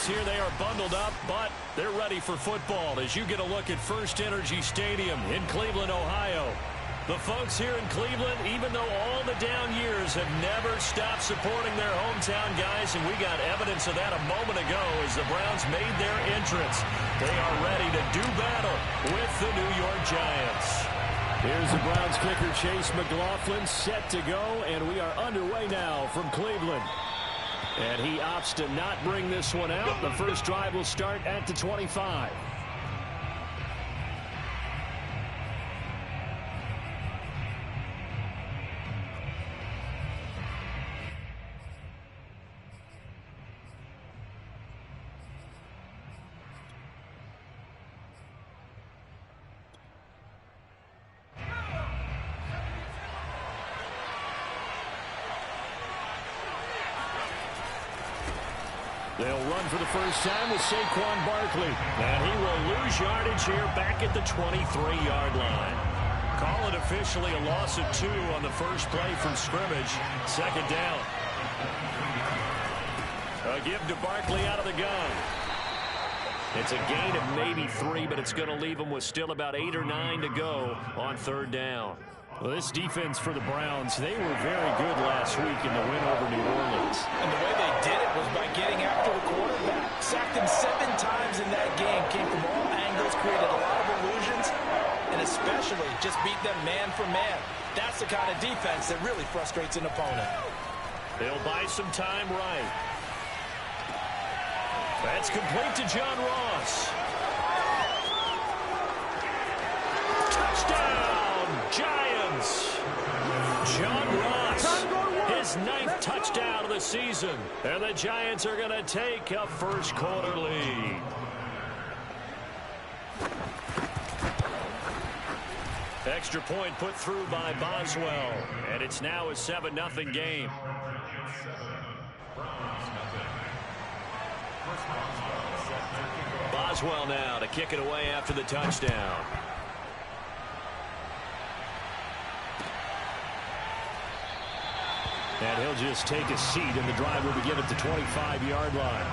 folks here. They are bundled up, but they're ready for football as you get a look at First Energy Stadium in Cleveland, Ohio. The folks here in Cleveland, even though all the down years, have never stopped supporting their hometown guys, and we got evidence of that a moment ago as the Browns made their entrance. They are ready to do battle with the New York Giants. Here's the Browns kicker, Chase McLaughlin, set to go, and we are underway now from Cleveland. And he opts to not bring this one out. The first drive will start at the 25. They'll run for the first time with Saquon Barkley. And he will lose yardage here back at the 23-yard line. Call it officially a loss of 2 on the first play from scrimmage. Second down. A give to Barkley out of the gun. It's a gain of maybe 3, but it's going to leave him with still about 8 or 9 to go on third down. Well, this defense for the Browns, they were very good last week in the win over New Orleans. And the way they did it was by getting after the quarterback. Sacked him 7 times in that game. Came from all angles, created a lot of illusions, and especially just beat them man for man. That's the kind of defense that really frustrates an opponent. They'll buy some time right. That's complete to John Ross. Touchdown, Giants. John Ross, his 9th touchdown of the season. And the Giants are going to take a first quarter lead. Extra point put through by Boswell. And it's now a 7-0 game. Boswell now to kick it away after the touchdown. And he'll just take a seat, and the drive will begin at the 25-yard line.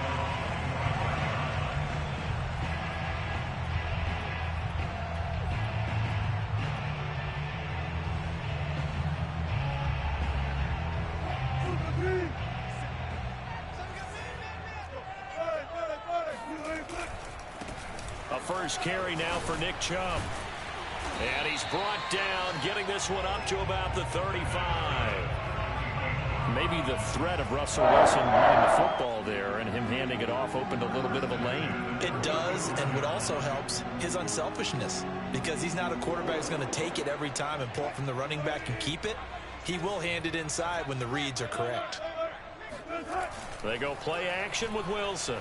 A first carry now for Nick Chubb. And he's brought down, getting this one up to about the 35. Maybe the threat of Russell Wilson running the football there and him handing it off opened a little bit of a lane. It does, and what also helps, his unselfishness. Because he's not a quarterback who's going to take it every time and pull it from the running back and keep it. He will hand it inside when the reads are correct. They go play action with Wilson.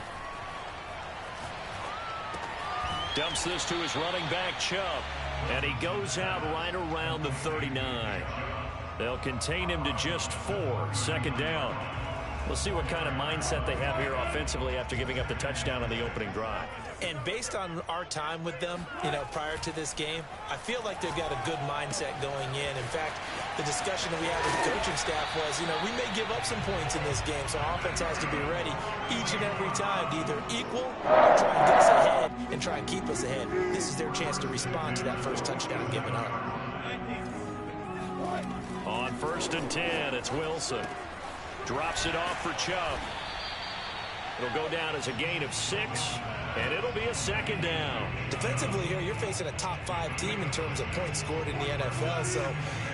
Dumps this to his running back, Chubb. And he goes out right around the 39. They'll contain him to just 4. Second down. We'll see what kind of mindset they have here offensively after giving up the touchdown on the opening drive. And based on our time with them, prior to this game, I feel like they've got a good mindset going in. In fact, the discussion that we had with the coaching staff was, we may give up some points in this game, so our offense has to be ready each and every time to either equal or try and get us ahead and try and keep us ahead. This is their chance to respond to that first touchdown given up. On 1st and 10, it's Wilson. Drops it off for Chubb. It'll go down as a gain of 6, and it'll be a second down. Defensively here, you're facing a top 5 team in terms of points scored in the NFL. So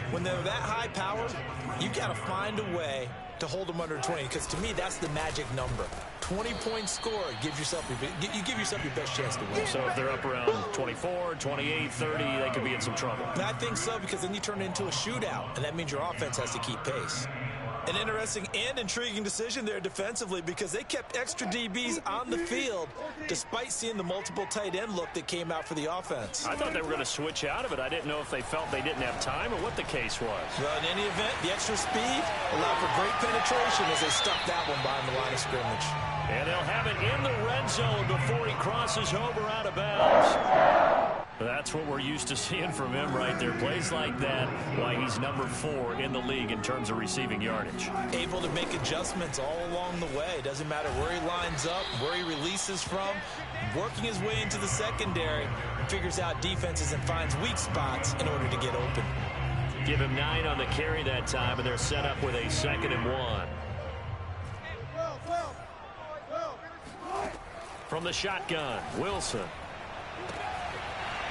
when they're that high powered, you've got to find a way to hold them under 20, because to me, that's the magic number. 20 points scored gives yourself you give yourself your best chance to win. So if they're up around 24, 28, 30, they could be in some trouble. I think so, because then you turn it into a shootout, and that means your offense has to keep pace. An interesting and intriguing decision there defensively, because they kept extra DBs on the field despite seeing the multiple tight end look that came out for the offense. I thought they were going to switch out of it. I didn't know if they felt they didn't have time or what the case was. Well, in any event, the extra speed allowed for great penetration as they stuck that one behind the line of scrimmage. And they'll have it in the red zone before he crosses over out of bounds. That's what we're used to seeing from him right there. Plays like that, why he's number 4 in the league in terms of receiving yardage. Able to make adjustments all along the way. Doesn't matter where he lines up, where he releases from. Working his way into the secondary and figures out defenses and finds weak spots in order to get open. Give him 9 on the carry that time, and they're set up with a 2nd and 1. From the shotgun, Wilson.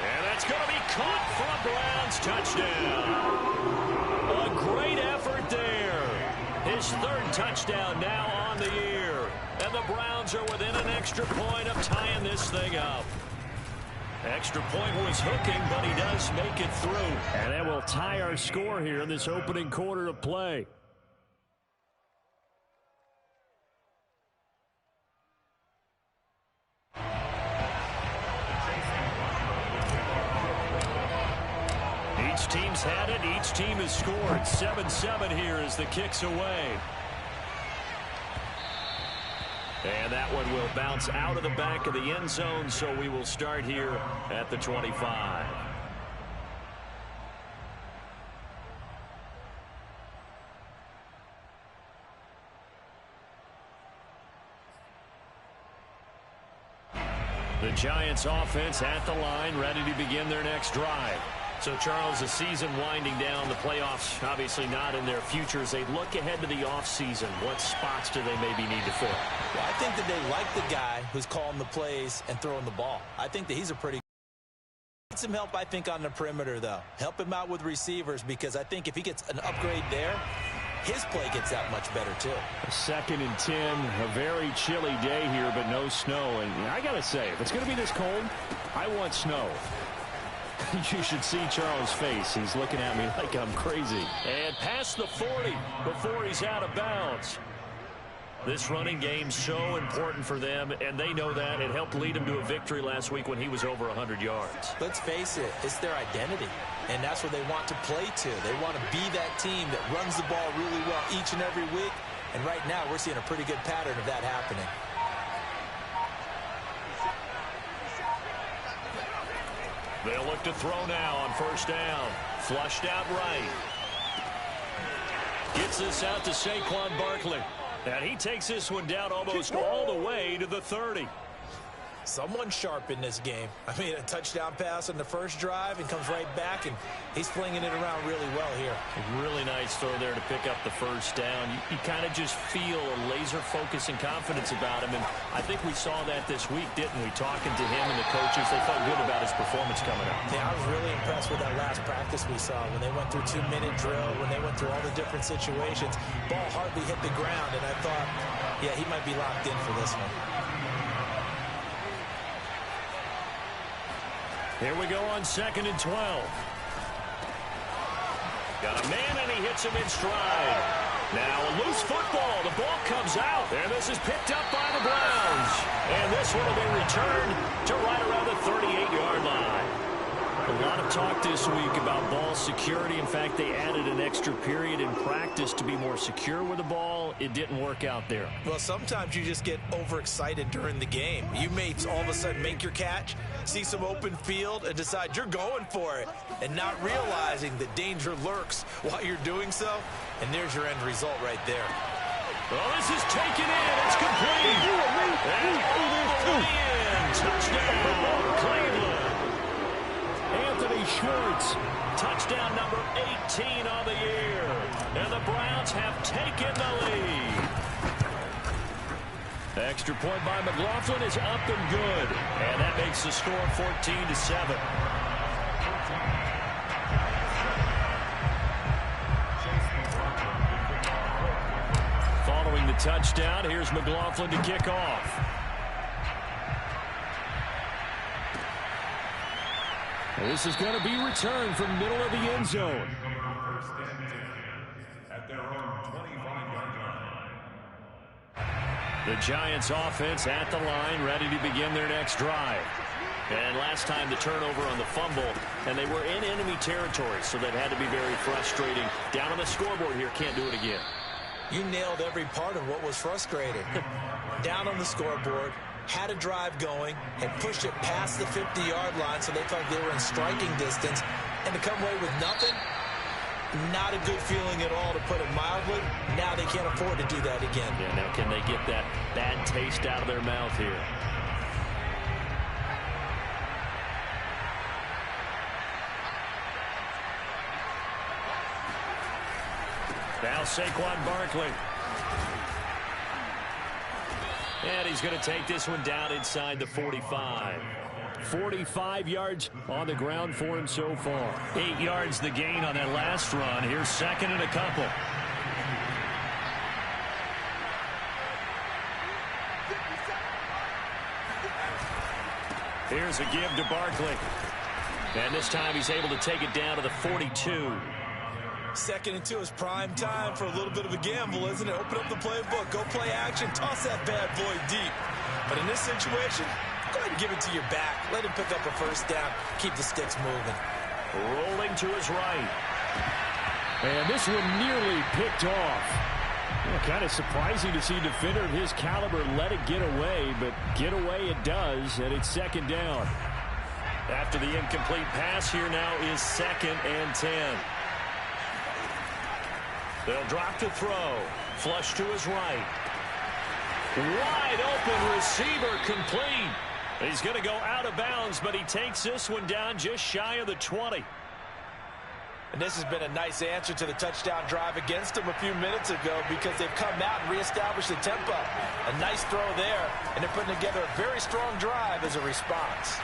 And that's going to be caught for a Browns touchdown. A great effort there. His 3rd touchdown now on the year. And the Browns are within an extra point of tying this thing up. Extra point was hooking, but he does make it through. And that will tie our score here in this opening quarter of play. Each team's had it. Each team has scored. 7-7 here as the kick's away. And that one will bounce out of the back of the end zone, so we will start here at the 25. The Giants offense at the line, ready to begin their next drive. So, Charles, the season winding down, the playoffs obviously not in their futures. They look ahead to the offseason. What spots do they maybe need to fill? Well, I think that they like the guy who's calling the plays and throwing the ball. I think that he's a pretty good. Some help, I think, on the perimeter, though. Help him out with receivers, because I think if he gets an upgrade there, his play gets that much better, too. 2nd and 10, a very chilly day here, but no snow. And I got to say, if it's going to be this cold, I want snow. You should see Charles' face. He's looking at me like I'm crazy. And past the 40 before he's out of bounds. This running game's so important for them, and they know that. It helped lead him to a victory last week when he was over 100 yards. Let's face it, it's their identity, and that's what they want to play to. They want to be that team that runs the ball really well each and every week, and right now we're seeing a pretty good pattern of that happening. They'll look to throw now on 1st down. Flushed out right. Gets this out to Saquon Barkley. And he takes this one down almost all the way to the 30. Someone sharp in this game. I mean, a touchdown pass on the first drive and comes right back, and he's flinging it around really well here. A really nice throw there to pick up the 1st down. You kind of just feel a laser focus and confidence about him, and I think we saw that this week, didn't we? Talking to him and the coaches, they felt good about his performance coming up. Yeah, I was really impressed with that last practice we saw when they went through 2-minute drill, when they went through all the different situations. Ball hardly hit the ground, and I thought, yeah, he might be locked in for this one. Here we go on 2nd and 12. Got a man, and he hits him in stride. Now a loose football. The ball comes out, and this is picked up by the Browns. And this one will be returned to right around the 38-yard line. A lot of talk this week about ball security. In fact, they added an extra period in practice to be more secure with the ball. It didn't work out there. Well, sometimes you just get overexcited during the game. You may all of a sudden make your catch, see some open field, and decide you're going for it, and not realizing that danger lurks while you're doing so. And there's your end result right there. Well, this is taken in. It's complete. And all the way in. Touchdown, Cleveland. Anthony Schwartz, touchdown number 18 on the year. And the Browns have taken the lead. Extra point by McLaughlin is up and good. And that makes the score 14-7. Following the touchdown, here's McLaughlin to kick off. This is going to be returned from middle of the end zone. At their own 25-yard line. The Giants offense at the line, ready to begin their next drive. And last time the turnover on the fumble, and they were in enemy territory, so that had to be very frustrating. Down on the scoreboard here, can't do it again. You nailed every part of what was frustrating. Down on the scoreboard, had a drive going, had pushed it past the 50-yard line so they thought they were in striking distance, and to come away with nothing, not a good feeling at all, to put it mildly. Now they can't afford to do that again. Yeah, now can they get that bad taste out of their mouth here? Now Saquon Barkley. And he's going to take this one down inside the 45. 45 yards on the ground for him so far. 8 yards the gain on that last run. Here's second and a couple. Here's a give to Barkley. And this time he's able to take it down to the 42. 2nd and 2 is prime time for a little bit of a gamble, isn't it? Open up the playbook, go play action, toss that bad boy deep. But in this situation, go ahead and give it to your back. Let him pick up a first down. Keep the sticks moving. Rolling to his right. And this one nearly picked off. Well, kind of surprising to see a defender of his caliber let it get away, but get away it does, and it's 2nd down. After the incomplete pass, here now is 2nd and 10. They'll drop to throw. Flush to his right. Wide open receiver complete. He's going to go out of bounds, but he takes this one down just shy of the 20. And this has been a nice answer to the touchdown drive against them a few minutes ago, because they've come out and reestablished the tempo. A nice throw there, and they're putting together a very strong drive as a response.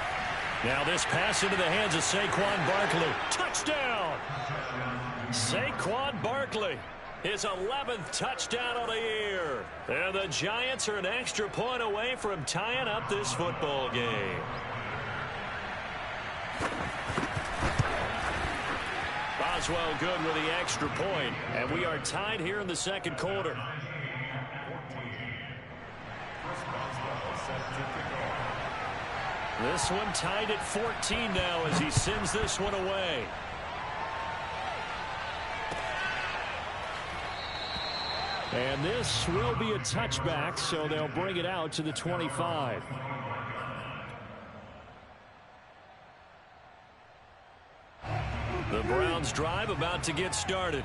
Now this pass into the hands of Saquon Barkley. Touchdown! Saquon Barkley, his 11th touchdown of the year. And the Giants are an extra point away from tying up this football game. Boswell good with the extra point, and we are tied here in the 2nd quarter. This one tied at 14 now as he sends this one away. And this will be a touchback, so they'll bring it out to the 25. The Browns drive about to get started.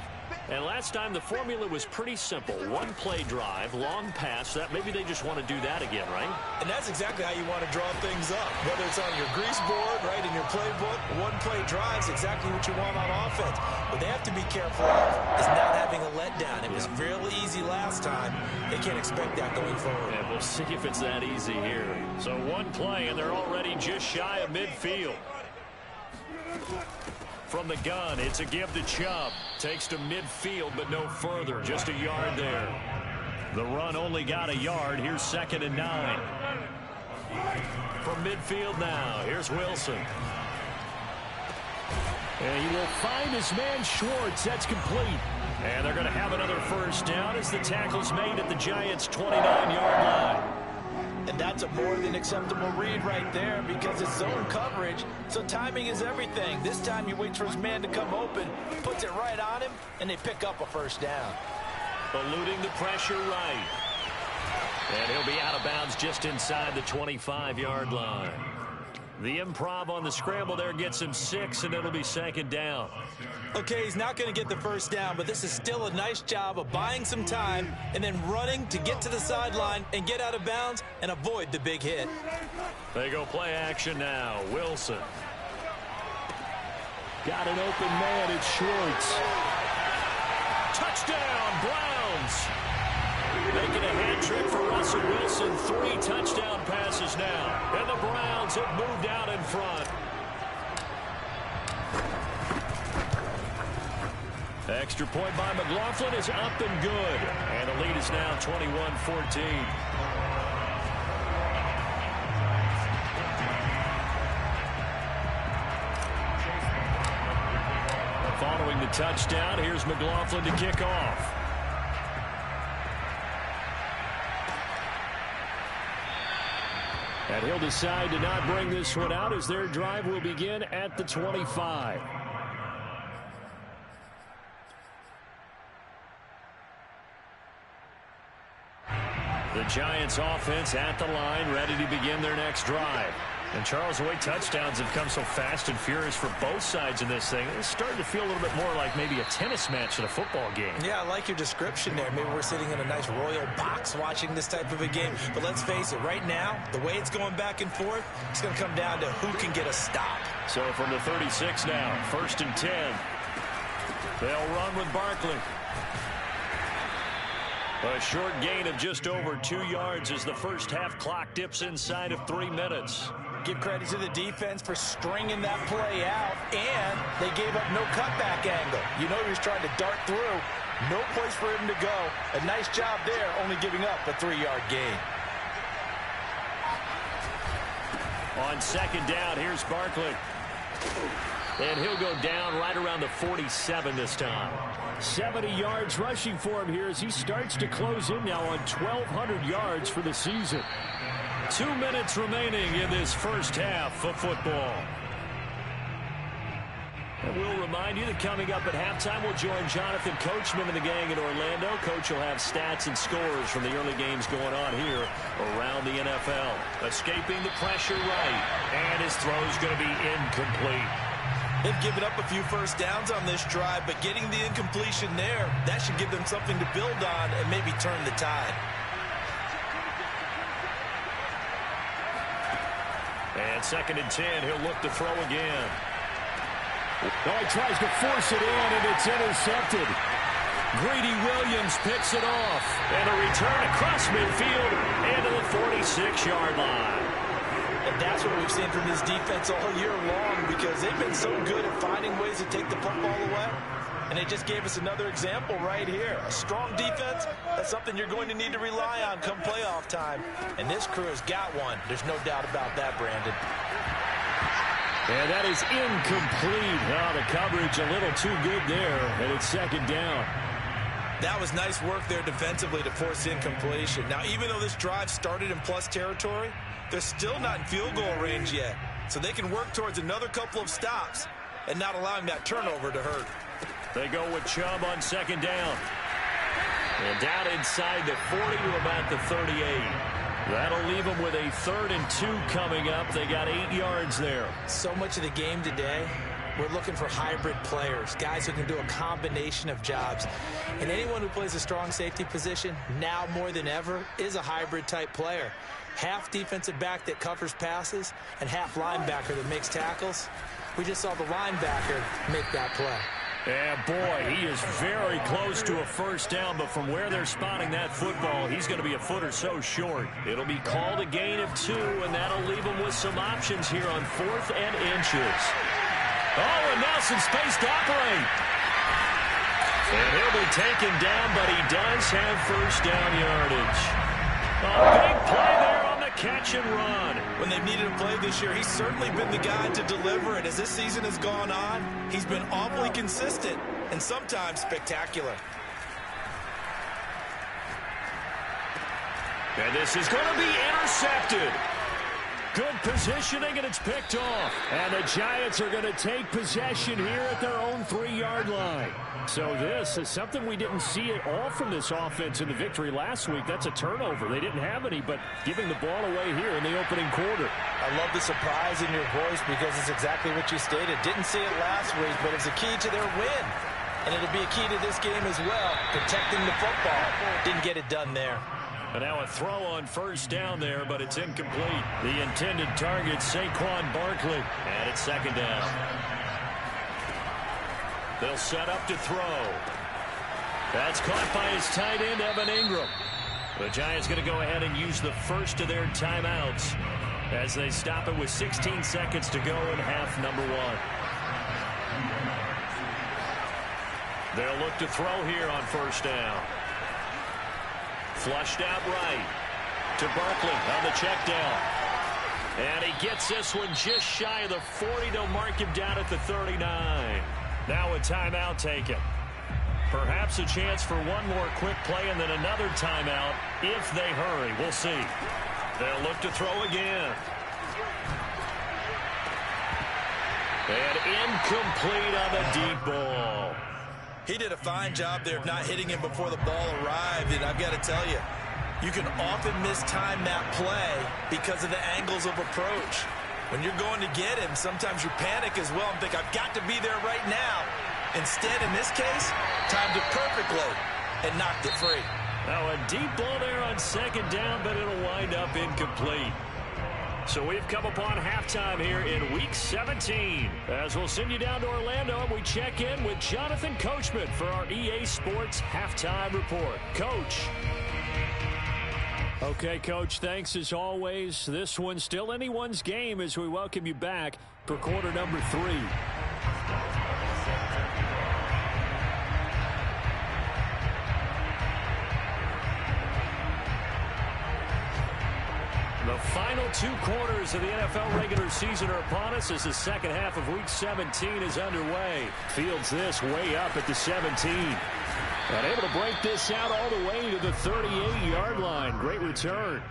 And last time the formula was pretty simple. One play drive, long pass. That maybe they just want to do that again, right? And that's exactly how you want to draw things up. Whether it's on your grease board, right, in your playbook, one play drive is exactly what you want on offense. What they have to be careful of is not having a letdown. It was fairly easy last time. They can't expect that going forward. Yeah, we'll see if it's that easy here. So one play, and they're already just shy of midfield. From the gun, it's a give to Chubb. Takes to midfield, but no further. Just a yard there. The run only got a yard. Here's 2nd and 9. From midfield now, here's Wilson. And he will find his man Schwartz. That's complete. And they're going to have another first down as the tackle's made at the Giants' 29-yard line. And that's a more than acceptable read right there, because it's zone coverage, so timing is everything. This time he waits for his man to come open, puts it right on him, and they pick up a first down. Eluding the pressure right. And he'll be out of bounds just inside the 25-yard line. The improv on the scramble there gets him 6, and it'll be 2nd down. Okay, he's not going to get the first down, but this is still a nice job of buying some time and then running to get to the sideline and get out of bounds and avoid the big hit. They go play action now. Wilson. Got an open man. It's Schwartz. Touchdown, Browns. Making a hat trick for Russell Wilson. 3 touchdown passes now. And the Browns have moved out in front. Extra point by McLaughlin is up and good. And the lead is now 21-14. Following the touchdown, here's McLaughlin to kick off. And he'll decide to not bring this one out as their drive will begin at the 25. The Giants offense at the line, ready to begin their next drive. And Charles, the way touchdowns have come so fast and furious for both sides in this thing, it's starting to feel a little bit more like maybe a tennis match in a football game. Yeah, I like your description there. Maybe we're sitting in a nice royal box watching this type of a game. But let's face it, right now, the way it's going back and forth, it's going to come down to who can get a stop. So from the 36 now, 1st and 10. They'll run with Barkley. A short gain of just over 2 yards as the first half clock dips inside of 3 minutes. Give credit to the defense for stringing that play out, and they gave up no cutback angle. You know he was trying to dart through. No place for him to go. A nice job there, only giving up a 3-yard gain. On 2nd down, here's Barkley. And he'll go down right around the 47 this time. 70 yards rushing for him here as he starts to close in now on 1,200 yards for the season. 2 minutes remaining in this first half of football. And we'll remind you that coming up at halftime, we'll join Jonathan Coachman and the gang in Orlando. Coach will have stats and scores from the early games going on here around the NFL. Escaping the pressure right, and his throw's going to be incomplete. They've given up a few first downs on this drive, but getting the incompletion there, that should give them something to build on and maybe turn the tide. And 2nd and 10, he'll look to throw again. Oh, he tries to force it in, and it's intercepted. Greedy Williams picks it off. And a return across midfield and to the 46-yard line. And that's what we've seen from this defense all year long, because they've been so good at finding ways to take the football away. And they just gave us another example right here. A strong defense, that's something you're going to need to rely on come playoff time. And this crew has got one. There's no doubt about that, Brandon. And that is incomplete. Oh, the coverage a little too good there, and it's 2nd down. That was nice work there defensively to force incompletion. Now, even though this drive started in plus territory, they're still not in field goal range yet. So they can work towards another couple of stops and not allowing that turnover to hurt. They go with Chubb on 2nd down. And down inside the 40 to about the 38. That'll leave them with a 3rd and 2 coming up. They got 8 yards there. So much of the game today, we're looking for hybrid players, guys who can do a combination of jobs. And anyone who plays a strong safety position, now more than ever, is a hybrid type player. Half defensive back that covers passes and half linebacker that makes tackles. We just saw the linebacker make that play. Yeah, boy, he is very close to a first down, but from where they're spotting that football, he's going to be a foot or so short. It'll be called a gain of 2, and that'll leave him with some options here on 4th and inches. Oh, and now some space to operate. And he'll be taken down, but he does have first down yardage. A big play there on the catch and run. When they've needed a play this year, he's certainly been the guy to deliver it. As this season has gone on, he's been awfully consistent and sometimes spectacular. And this is going to be intercepted. Good positioning, and it's picked off. And the Giants are going to take possession here at their own 3-yard line. So this is something we didn't see at all from this offense in the victory last week. That's a turnover. They didn't have any, but giving the ball away here in the opening quarter. I love the surprise in your voice because it's exactly what you stated. Didn't see it last week, but it's a key to their win. And it'll be a key to this game as well, protecting the football. Didn't get it done there. And now a throw on first down there, but it's incomplete. The intended target, Saquon Barkley. And it's 2nd down. They'll set up to throw. That's caught by his tight end, Evan Ingram. The Giants going to go ahead and use the first of their timeouts as they stop it with 16 seconds to go in half number 1. They'll look to throw here on first down. Flushed out right to Barkley on the check down. And he gets this one just shy of the 40. They'll mark him down at the 39. Now a timeout taken. Perhaps a chance for one more quick play and then another timeout if they hurry. We'll see. They'll look to throw again. And incomplete on the deep ball. He did a fine job there of not hitting him before the ball arrived, and I've got to tell you, you can often mistime that play because of the angles of approach. When you're going to get him, sometimes you panic as well and think, I've got to be there right now. Instead, in this case, timed it perfectly and knocked it free. Now a deep ball there on second down, but it'll wind up incomplete. So we've come upon halftime here in Week 17. As we'll send you down to Orlando, and we check in with Jonathan Coachman for our EA Sports Halftime Report. Coach. Okay, Coach, thanks as always. This one's still anyone's game as we welcome you back for quarter number 3. The final 2 quarters of the NFL regular season are upon us as the second half of Week 17 is underway. Fields this way up at the 17. And able to break this out all the way to the 38-yard line. Great return.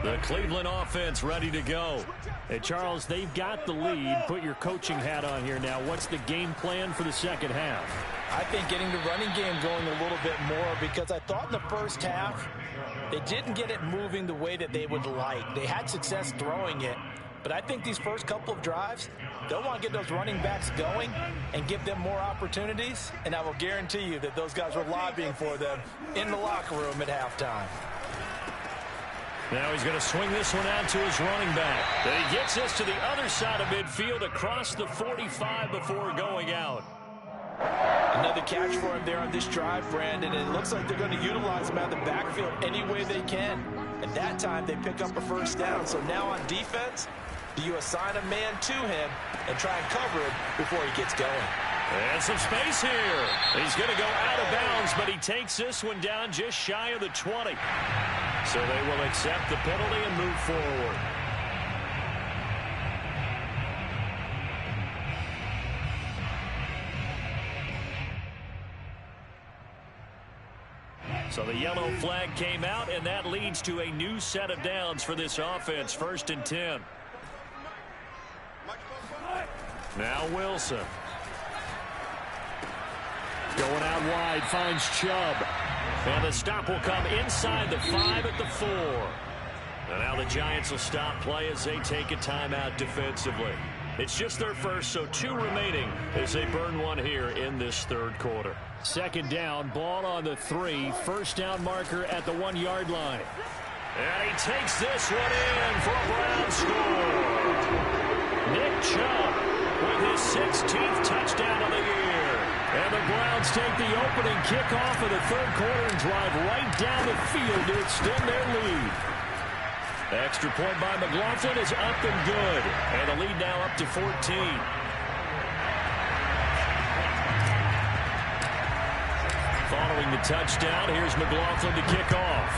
The Cleveland offense ready to go. Hey, Charles, they've got the lead. Put your coaching hat on here now. What's the game plan for the second half? I think getting the running game going a little bit more, because I thought in the first half they didn't get it moving the way that they would like. They had success throwing it, but I think these first couple of drives, they'll want to get those running backs going and give them more opportunities, and I will guarantee you that those guys were lobbying for them in the locker room at halftime. Now he's going to swing this one out to his running back. Then he gets this to the other side of midfield across the 45 before going out. Another catch for him there on this drive, Brandon, and it looks like they're going to utilize him out of the backfield any way they can. At that time, they pick up a first down. So now on defense, do you assign a man to him and try and cover him before he gets going? And some space here. He's going to go out of bounds, but he takes this one down just shy of the 20. So they will accept the penalty and move forward. So the yellow flag came out, and that leads to a new set of downs for this offense. 1st and 10. Now Wilson. Going out wide, finds Chubb. And the stop will come inside the 5 at the 4. And now the Giants will stop play as they take a timeout defensively. It's just their first, so 2 remaining as they burn one here in this 3rd quarter. Second down, ball on the 3. First down marker at the 1-yard line. And he takes this one in for a Brown score. Nick Chubb with his 16th touchdown of the year. And the Browns take the opening kickoff of the 3rd quarter and drive right down the field to extend their lead. Extra point by McLaughlin is up and good. And the lead now up to 14. Following the touchdown, here's McLaughlin to kick off.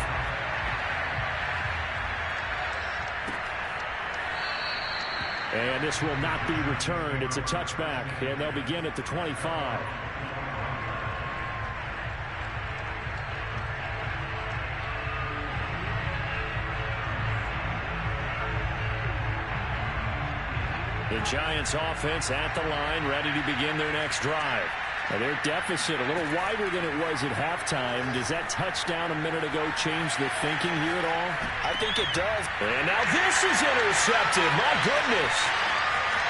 And this will not be returned. It's a touchback, and they'll begin at the 25. The Giants offense at the line, ready to begin their next drive. Now their deficit a little wider than it was at halftime. Does that touchdown a minute ago change the thinking here at all? I think it does. And now this is intercepted. My goodness.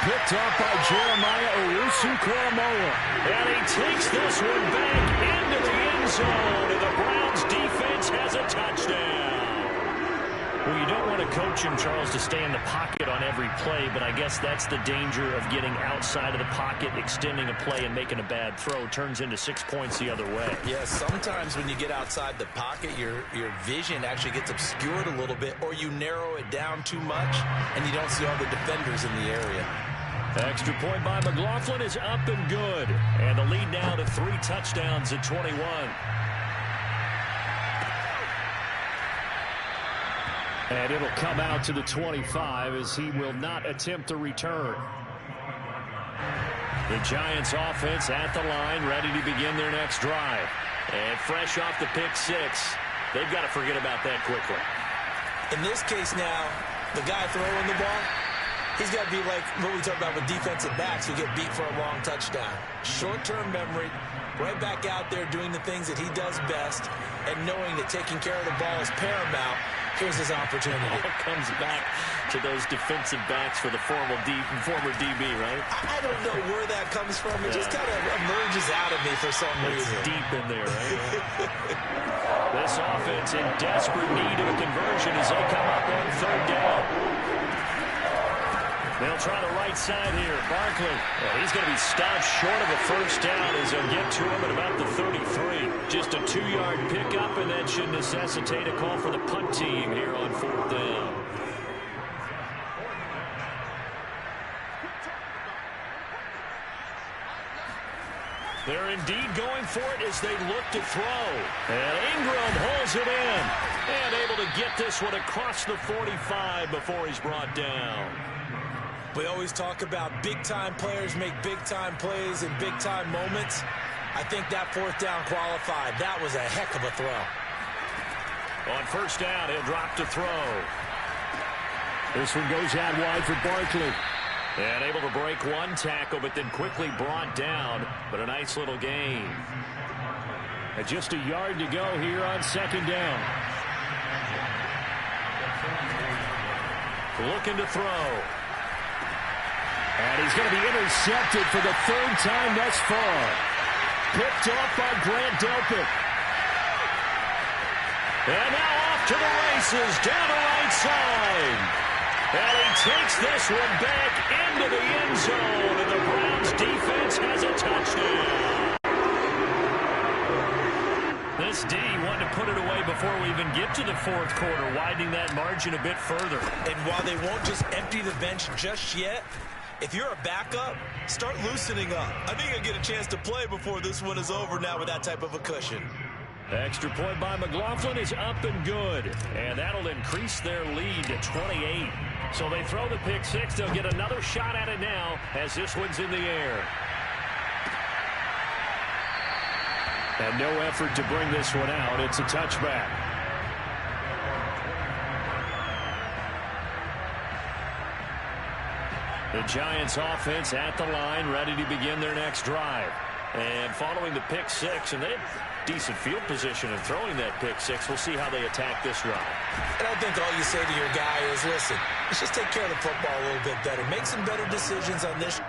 Picked up by Jeremiah Owusu-Koramoah. And he takes this one back into the end zone. And the Browns defense has a touchdown. Well, you don't want to coach him, Charles, to stay in the pocket on every play, but I guess that's the danger of getting outside of the pocket, extending a play, and making a bad throw. Turns into 6 points the other way. Yeah, sometimes when you get outside the pocket, your vision actually gets obscured a little bit, or you narrow it down too much, and you don't see all the defenders in the area. Extra point by McLaughlin is up and good. And the lead now to 3 touchdowns at 21. And it'll come out to the 25 as he will not attempt a return. The Giants offense at the line, ready to begin their next drive. And fresh off the pick 6, they've got to forget about that quickly. In this case now, the guy throwing the ball, he's got to be like what we talk about with defensive backs who get beat for a long touchdown. Short-term memory, right back out there doing the things that he does best and knowing that taking care of the ball is paramount. Here's his opportunity. It all comes back to those defensive backs for the former DB, right? I don't know where that comes from. It just kind of emerges out of me for some reason. It's deep in there, right? This offense in desperate need of a conversion as they come up on third down. They'll try the right side here. Barkley, he's going to be stopped short of a first down as they'll get to him at about the 33. Just a 2-yard pickup, and that should necessitate a call for the punt team here on fourth down. They're indeed going for it as they look to throw. And Ingram holds it in. And able to get this one across the 45 before he's brought down. We always talk about big-time players make big-time plays in big-time moments. I think that fourth down qualified. That was a heck of a throw. On first down, he'll drop to throw. This one goes out wide for Barkley. And able to break one tackle, but then quickly brought down. But a nice little gain. And just a yard to go here on second down. Looking to throw. And he's going to be intercepted for the third time thus far. Picked off by Grant Delpit. And now off to the races down the right side. And he takes this one back into the end zone. And the Browns defense has a touchdown. This D wanted to put it away before we even get to the fourth quarter, widening that margin a bit further. And while they won't just empty the bench just yet, if you're a backup, start loosening up. I think you'll get a chance to play before this one is over now with that type of a cushion. Extra point by McLaughlin is up and good. And that'll increase their lead to 28. So they throw the pick six. They'll get another shot at it now as this one's in the air. And no effort to bring this one out. It's a touchback. The Giants offense at the line, ready to begin their next drive. And following the pick six, and they have decent field position in throwing that pick six. We'll see how they attack this drive. And I think all you say to your guy is, listen, let's just take care of the football a little bit better. Make some better decisions on this.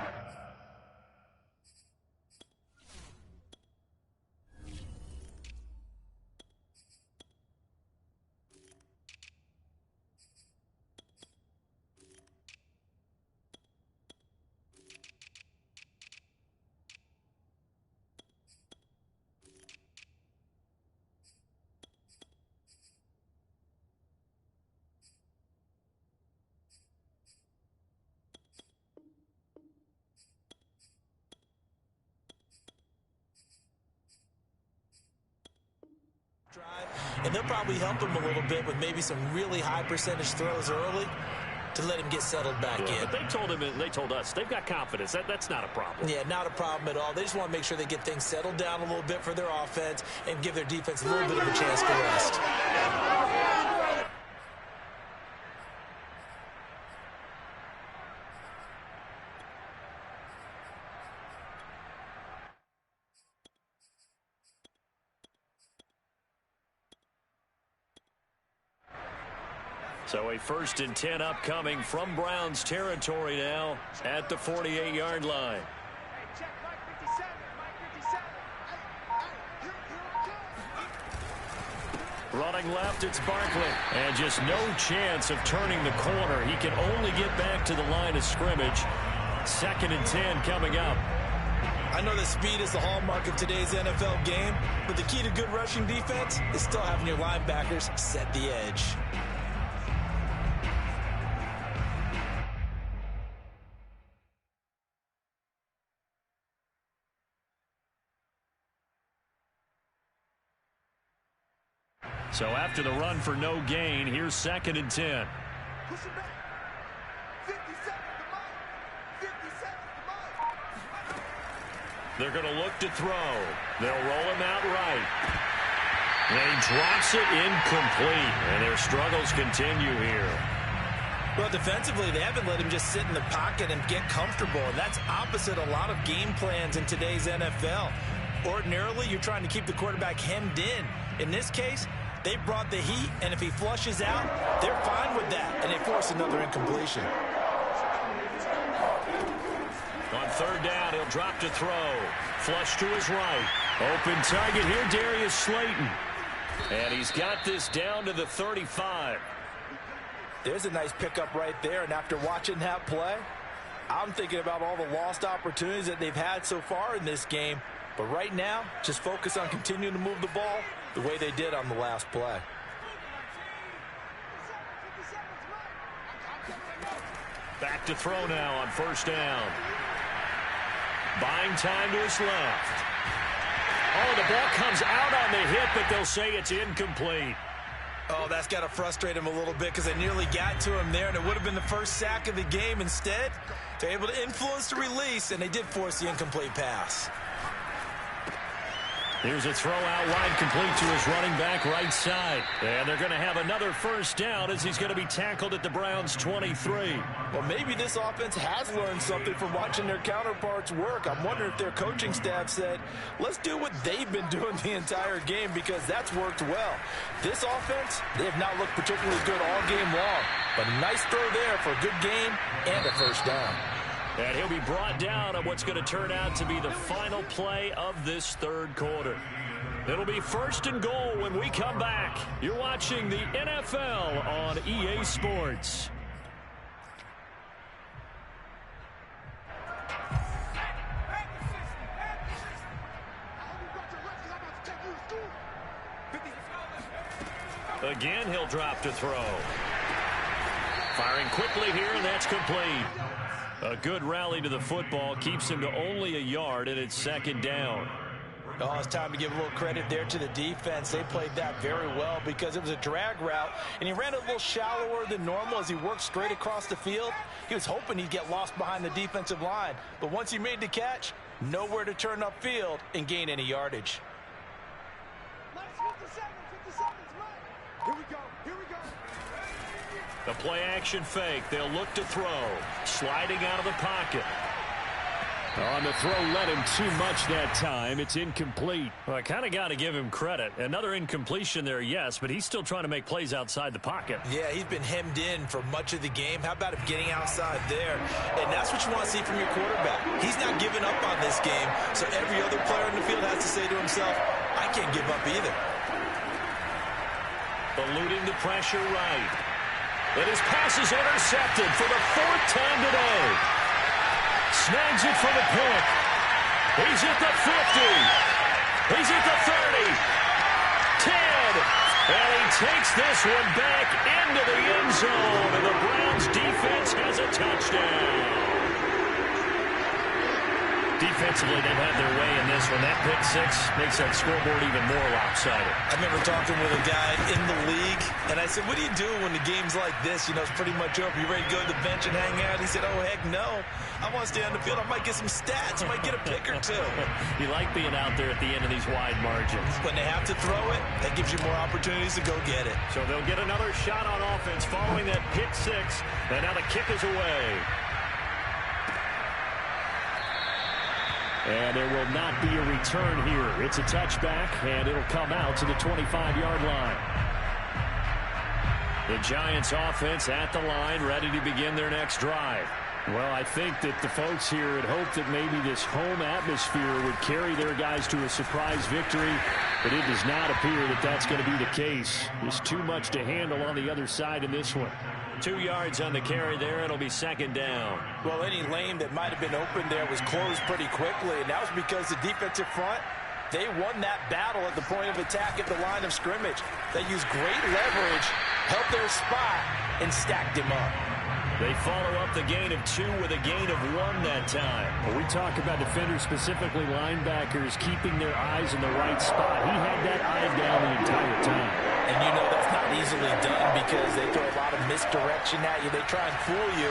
And they'll probably help him a little bit with maybe some really high percentage throws early to let him get settled back in. But they told us they've got confidence. That's not a problem. Yeah, not a problem at all. They just want to make sure they get things settled down a little bit for their offense and give their defense a little bit of a chance to rest. So a 1st and 10 upcoming from Browns territory now at the 48-yard line. Running left, it's Barkley. And just no chance of turning the corner. He can only get back to the line of scrimmage. 2nd and 10 coming up. I know that speed is the hallmark of today's NFL game, but the key to good rushing defense is still having your linebackers set the edge. So after the run for no gain, here's 2nd and 10. They're going to look to throw. They'll roll him out right. And he drops it incomplete. And their struggles continue here. Well, defensively, they haven't let him just sit in the pocket and get comfortable. And that's opposite a lot of game plans in today's NFL. Ordinarily, you're trying to keep the quarterback hemmed in. In this case, they brought the heat, and if he flushes out, they're fine with that, and they force another incompletion. On third down, he'll drop to throw. Flush to his right. Open target here, Darius Slayton. And he's got this down to the 35. There's a nice pickup right there, and after watching that play, I'm thinking about all the lost opportunities that they've had so far in this game. But right now, just focus on continuing to move the ball the way they did on the last play. Back to throw now on first down. Buying time to his left. Oh, the ball comes out on the hit, but they'll say it's incomplete. Oh, that's got to frustrate him a little bit because they nearly got to him there, and it would have been the first sack of the game. Instead, they're able to influence the release, and they did force the incomplete pass. Here's a throw out wide, complete to his running back right side. And they're going to have another first down as he's going to be tackled at the Browns' 23. Well, maybe this offense has learned something from watching their counterparts work. I'm wondering if their coaching staff said, let's do what they've been doing the entire game because that's worked well. This offense, they have not looked particularly good all game long. But a nice throw there for a good gain and a first down. And he'll be brought down on what's going to turn out to be the final play of this third quarter. It'll be first and goal when we come back. You're watching the NFL on EA Sports. Again, he'll drop to throw. Firing quickly here, and that's complete. A good rally to the football keeps him to only a yard, and it's second down. Oh, it's time to give a little credit there to the defense. They played that very well because it was a drag route, and he ran a little shallower than normal as he worked straight across the field. He was hoping he'd get lost behind the defensive line, but once he made the catch, nowhere to turn upfield and gain any yardage. Here we go. Here we go. The play action fake. They'll look to throw. Sliding out of the pocket. On the throw, let him too much that time. It's incomplete. Well, I kind of got to give him credit. Another incompletion there, yes, but he's still trying to make plays outside the pocket. Yeah, he's been hemmed in for much of the game. How about him getting outside there? And that's what you want to see from your quarterback. He's not giving up on this game, so every other player in the field has to say to himself, I can't give up either. Eluding the pressure right. And his pass is intercepted for the fourth time today. Snags it for the pick. He's at the 50. He's at the 30. 10. And he takes this one back into the end zone. And the Browns defense has a touchdown. Defensively, they've had their way in this one. That pick six makes that scoreboard even more lopsided. I remember talking with a guy in the league, and I said, what do you do when the game's like this? You know, it's pretty much over. You ready to go to the bench and hang out? He said, oh, heck no. I want to stay on the field. I might get some stats. I might get a pick or two. You like being out there at the end of these wide margins. When they have to throw it, that gives you more opportunities to go get it. So they'll get another shot on offense following that pick six, and now the kick is away. And there will not be a return here. It's a touchback, and it'll come out to the 25-yard line. The Giants offense at the line, ready to begin their next drive. Well, I think that the folks here had hoped that maybe this home atmosphere would carry their guys to a surprise victory, but it does not appear that that's going to be the case. There's too much to handle on the other side in this one. 2 yards on the carry there. It'll be second down. Well, any lane that might have been open there was closed pretty quickly, and that was because the defensive front, they won that battle at the point of attack at the line of scrimmage. They used great leverage, helped their spot, and stacked him up. They follow up the gain of 2 with a gain of 1 that time. When we talk about defenders, specifically linebackers, keeping their eyes in the right spot. He had that eye down the entire time. And you know that's not easily done because they throw a lot of misdirection at you. They try and fool you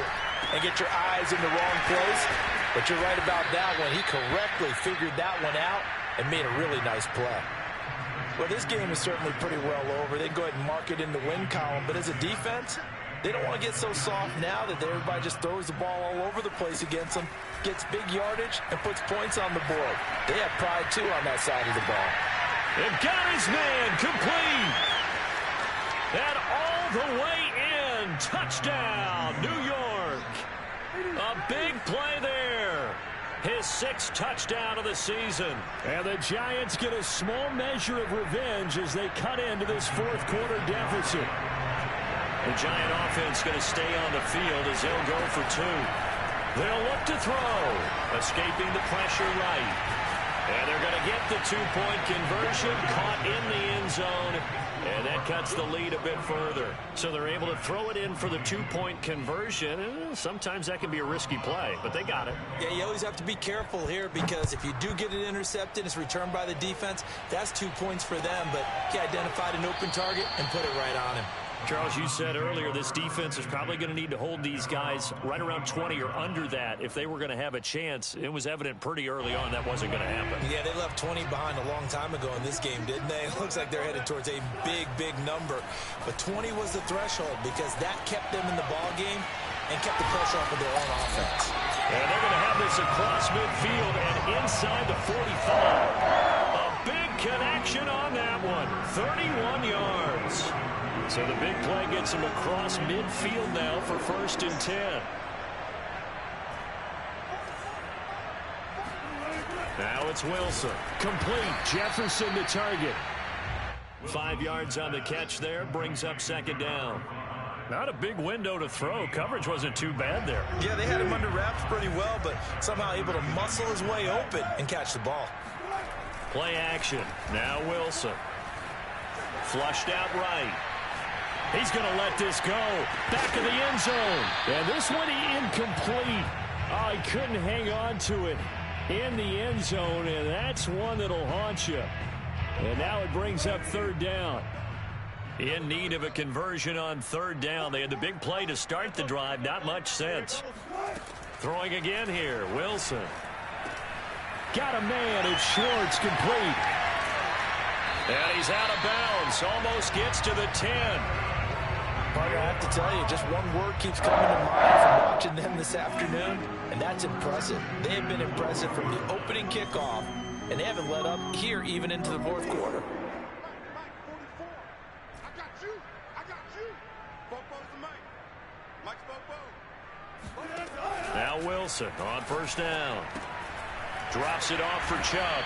and get your eyes in the wrong place. But you're right about that one. He correctly figured that one out and made a really nice play. Well, this game is certainly pretty well over. They can go ahead and mark it in the win column. But as a defense, They don't want to get so soft now that everybody just throws the ball all over the place against them, gets big yardage, and puts points on the board. They have pride, too, on that side of the ball. And got his man complete. And all the way in. Touchdown, New York. A big play there. His 6th touchdown of the season. And the Giants get a small measure of revenge as they cut into this fourth quarter deficit. The Giant offense going to stay on the field as they'll go for 2. They'll look to throw. Escaping the pressure right. And they're going to get the 2-point conversion. Caught in the end zone. And that cuts the lead a bit further. So they're able to throw it in for the 2-point conversion. Sometimes that can be a risky play, but they got it. Yeah, you always have to be careful here because if you do get it intercepted, it's returned by the defense, that's 2 points for them. But he identified an open target and put it right on him. Charles, you said earlier this defense is probably going to need to hold these guys right around 20 or under that if they were going to have a chance. It was evident pretty early on that wasn't going to happen. Yeah, they left 20 behind a long time ago in this game, didn't they? It looks like they're headed towards a big, big number. But 20 was the threshold because that kept them in the ball game and kept the pressure off of their own offense. And they're going to have this across midfield and inside the 45. A big connection on that one. 31 yards. So the big play gets him across midfield now for 1st and 10. Now it's Wilson. Complete. Jefferson to target. 5 yards on the catch there. Brings up 2nd down. Not a big window to throw. Coverage wasn't too bad there. Yeah, they had him under wraps pretty well, but somehow able to muscle his way open and catch the ball. Play action. Now Wilson. Flushed out right. He's going to let this go. Back of the end zone. And this one incomplete. Oh, he couldn't hang on to it in the end zone, and that's one that'll haunt you. And now it brings up 3rd down. In need of a conversion on 3rd down. They had the big play to start the drive. Not much sense. Throwing again here. Wilson. Got a man. It's Schwartz, complete. And he's out of bounds. Almost gets to the 10. Parker, I have to tell you, just one word keeps coming to mind from watching them this afternoon, and that's impressive. They have been impressive from the opening kickoff, and they haven't let up here even into the 4th quarter. I got you. I got you. Bobo's the Mike. Mike's Bobo. Now Wilson on 1st down. Drops it off for Chubb.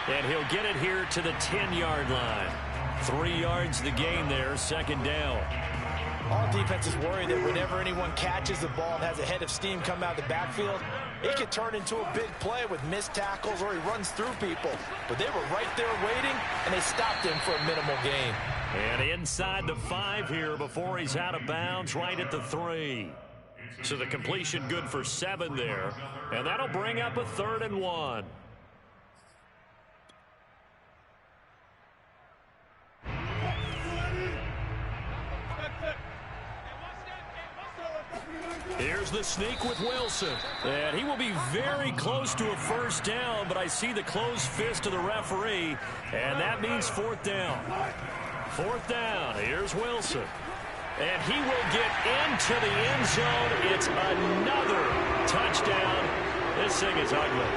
And he'll get it here to the 10-yard line. 3 yards the gain there, 2nd down. All defense is worried that whenever anyone catches the ball and has a head of steam come out of the backfield, it could turn into a big play with missed tackles or he runs through people. But they were right there waiting, and they stopped him for a minimal gain. And inside the 5 here before he's out of bounds, right at the 3. So the completion good for 7 there. And that'll bring up a 3rd and 1. Here's the sneak with Wilson. And he will be very close to a 1st down, but I see the closed fist of the referee, and that means 4th down. 4th down. Here's Wilson. And he will get into the end zone. It's another touchdown. This thing is ugly.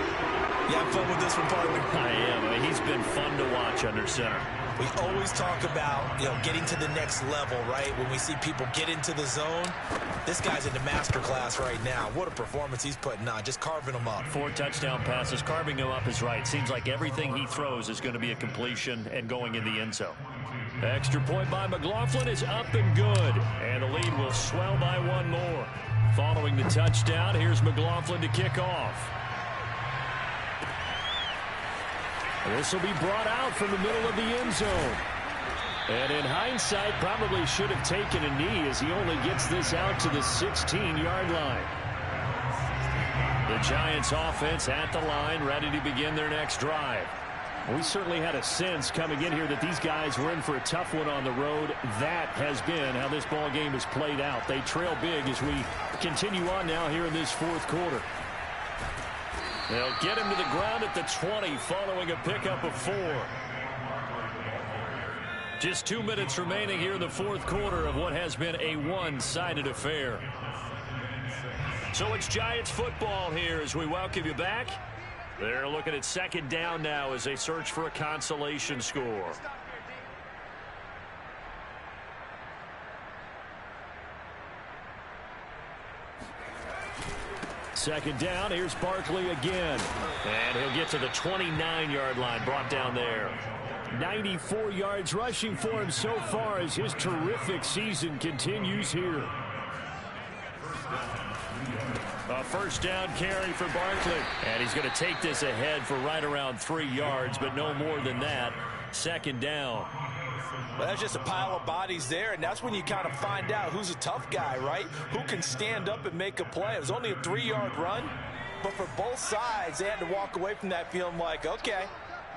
You have fun with this one, partner? I am. I mean, he's been fun to watch under center. We always talk about, getting to the next level, right? When we see people get into the zone, this guy's in the master class right now. What a performance he's putting on, just carving them up. 4 touchdown passes. Carving him up is right. Seems like everything he throws is going to be a completion and going in the end zone. Extra point by McLaughlin is up and good. And the lead will swell by 1 more. Following the touchdown, here's McLaughlin to kick off. This will be brought out from the middle of the end zone. And in hindsight, probably should have taken a knee as he only gets this out to the 16-yard line. The Giants offense at the line, ready to begin their next drive. We certainly had a sense coming in here that these guys were in for a tough one on the road. That has been how this ball game has played out. They trail big as we continue on now here in this 4th quarter. They'll get him to the ground at the 20 following a pickup of 4. Just 2 minutes remaining here in the fourth quarter of what has been a one-sided affair. So it's Giants football here as we welcome you back. They're looking at second down now as they search for a consolation score. Second down, here's Barkley again. And he'll get to the 29-yard line, brought down there. 94 yards rushing for him so far as his terrific season continues here. A first down carry for Barkley. And he's going to take this ahead for right around 3 yards, but no more than that. Second down. Well, that's just a pile of bodies there, and that's when you kind of find out who's a tough guy, right? Who can stand up and make a play. It was only a 3-yard run, but for both sides, they had to walk away from that feeling like, okay,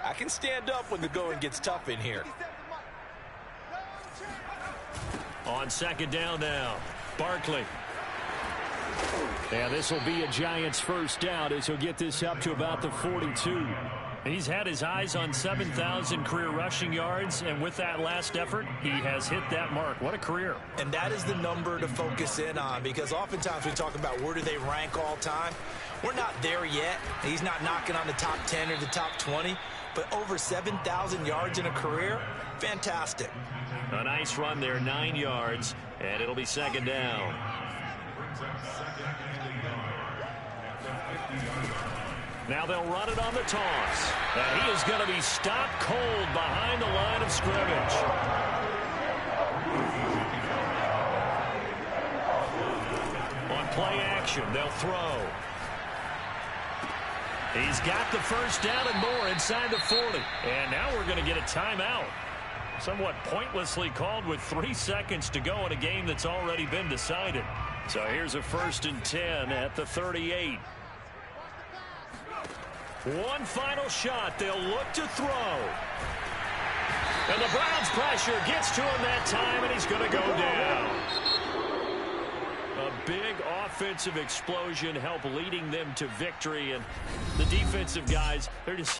I can stand up when the going gets tough in here. On second down now, Barkley. And this will be a Giants first down as he'll get this up to about the 42. He's had his eyes on 7,000 career rushing yards, and with that last effort, he has hit that mark. What a career. And that is the number to focus in on, because oftentimes we talk about where do they rank all time. We're not there yet. He's not knocking on the top 10 or the top 20, but over 7,000 yards in a career, fantastic. A nice run there, 9 yards, and it'll be second down. Now they'll run it on the toss. And he is going to be stopped cold behind the line of scrimmage. On play action, they'll throw. He's got the first down and more inside the 40. And now we're going to get a timeout. Somewhat pointlessly called with 3 seconds to go in a game that's already been decided. So here's a 1st and 10 at the 38. One final shot. They'll look to throw. And the Browns' pressure gets to him that time, and he's going to go down. A big offensive explosion helped leading them to victory. And the defensive guys, they're just